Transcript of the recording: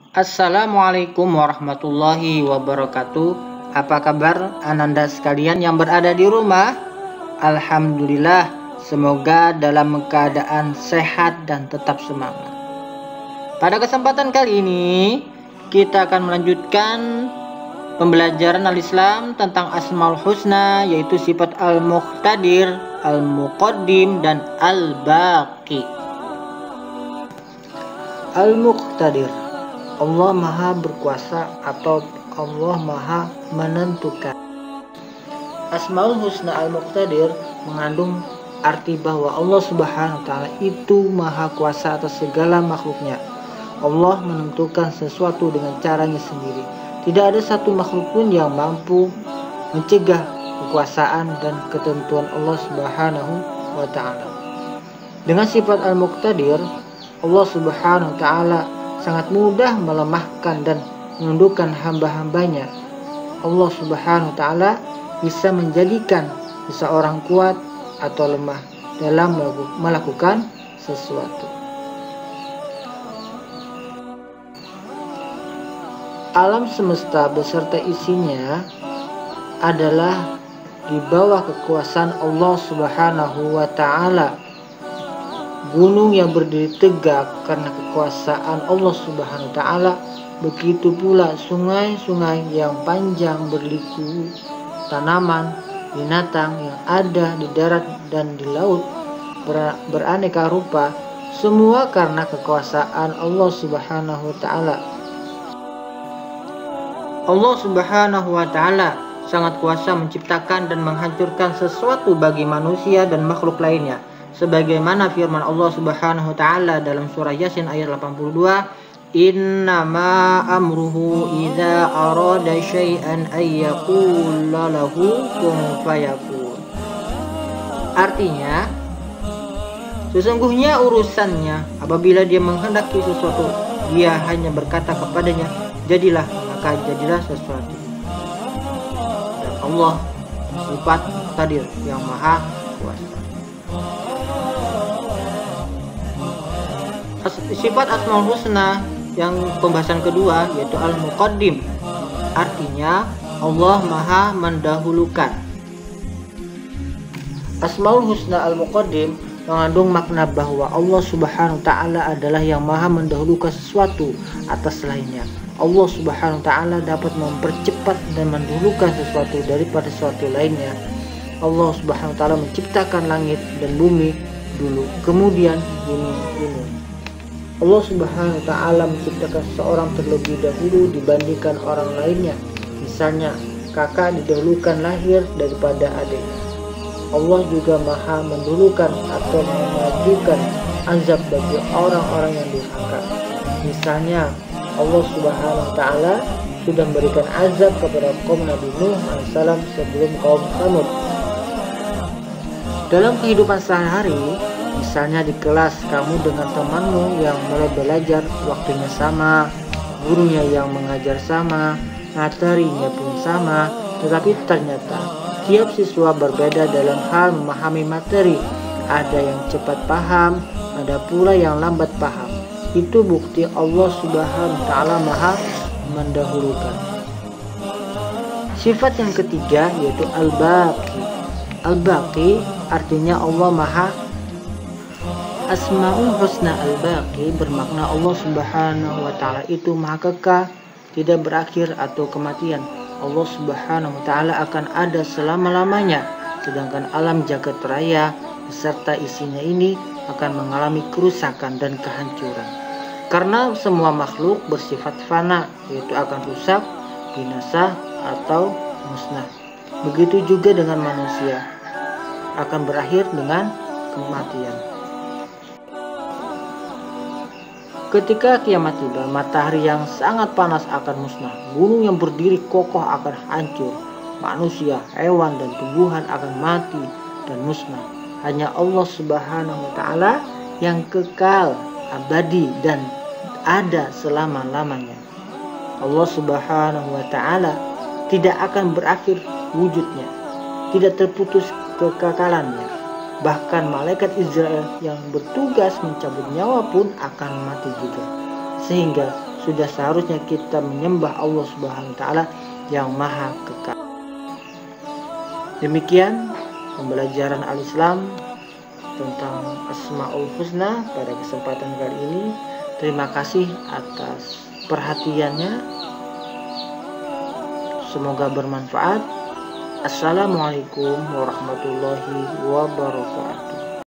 Assalamualaikum warahmatullahi wabarakatuh. Apa kabar Ananda sekalian yang berada di rumah? Alhamdulillah, semoga dalam keadaan sehat dan tetap semangat. Pada kesempatan kali ini, kita akan melanjutkan pembelajaran al-Islam tentang Asmaul Husna, yaitu sifat al-Muqtadir, al-Muqaddim, dan al-Baqi. Al-Muqtadir, Allah Maha Berkuasa atau Allah Maha Menentukan. Asmaul Husna Al-Muqtadir mengandung arti bahwa Allah Subhanahu wa Ta'ala itu Maha Kuasa atas segala makhluknya. Allah menentukan sesuatu dengan caranya sendiri. Tidak ada satu makhluk pun yang mampu mencegah kekuasaan dan ketentuan Allah Subhanahu wa Ta'ala. Dengan sifat Al-Muqtadir, Allah Subhanahu wa Ta'ala sangat mudah melemahkan dan menundukkan hamba-hambanya. Allah Subhanahu wa Ta'ala bisa menjadikan seseorang kuat atau lemah dalam melakukan sesuatu. Alam semesta beserta isinya adalah di bawah kekuasaan Allah Subhanahu wa Ta'ala. Gunung yang berdiri tegak karena kekuasaan Allah Subhanahu wa Ta'ala, begitu pula sungai-sungai yang panjang berliku, tanaman, binatang yang ada di darat dan di laut beraneka rupa, semua karena kekuasaan Allah Subhanahu wa Ta'ala. Allah Subhanahu wa Ta'ala sangat kuasa menciptakan dan menghancurkan sesuatu bagi manusia dan makhluk lainnya. Sebagaimana firman Allah Subhanahu wa Ta'ala dalam surah Yasin ayat 82, "Innama amruhu idza arada syai'an ay yaqula lahu kun fayakun." Artinya, sesungguhnya urusannya apabila dia menghendaki sesuatu, dia hanya berkata kepadanya, "Jadilah," maka jadilah sesuatu. Dan Allah sifat Qadir yang Maha Kuasa. Sifat Asmaul Husna yang pembahasan kedua yaitu Al-Muqaddim, artinya Allah Maha Mendahulukan. Asmaul Husna Al-Muqaddim mengandung makna bahwa Allah Subhanahu wa Ta'ala adalah yang Maha mendahulukan sesuatu atas lainnya. Allah Subhanahu wa Ta'ala dapat mempercepat dan mendahulukan sesuatu daripada sesuatu lainnya. Allah Subhanahu wa Ta'ala menciptakan langit dan bumi dulu, kemudian gunung-gunung. Allah Subhanahu wa Ta'ala menciptakan seseorang terlebih dahulu dibandingkan orang lainnya. Misalnya, kakak didahulukan lahir daripada adik. Allah juga Maha mendahulukan atau mengajukan azab bagi orang-orang yang durhaka. Misalnya, Allah Subhanahu wa Ta'ala sudah memberikan azab kepada kaum Nabi Nuh AS sebelum kaum Tsamud. Dalam kehidupan sehari-hari, misalnya di kelas kamu dengan temanmu yang mulai belajar waktunya sama, gurunya yang mengajar sama, materinya pun sama, tetapi ternyata tiap siswa berbeda dalam hal memahami materi. Ada yang cepat paham, ada pula yang lambat paham. Itu bukti Allah Subhanahu wa Ta'ala Maha mendahulukan. Sifat yang ketiga yaitu Al-Baqi. Al-Baqi artinya Allah Maha. Asmaul Husna Al-Baqi bermakna Allah Subhanahu wa Ta'ala itu Maha Kekal, tidak berakhir atau kematian. Allah Subhanahu wa Ta'ala akan ada selama-lamanya, sedangkan alam jagat raya beserta isinya ini akan mengalami kerusakan dan kehancuran. Karena semua makhluk bersifat fana, yaitu akan rusak, binasa, atau musnah. Begitu juga dengan manusia, akan berakhir dengan kematian. Ketika kiamat tiba, matahari yang sangat panas akan musnah, gunung yang berdiri kokoh akan hancur, manusia, hewan, dan tumbuhan akan mati dan musnah. Hanya Allah Subhanahu wa Ta'ala yang kekal, abadi, dan ada selama-lamanya. Allah Subhanahu wa Ta'ala tidak akan berakhir wujudnya, tidak terputus kekekalannya. Bahkan malaikat Israel yang bertugas mencabut nyawa pun akan mati juga. Sehingga sudah seharusnya kita menyembah Allah Subhanahu wa taala yang Maha Kekal. Demikian pembelajaran Al-Islam tentang Asmaul Husna pada kesempatan kali ini. Terima kasih atas perhatiannya. Semoga bermanfaat. Assalamualaikum warahmatullahi wabarakatuh.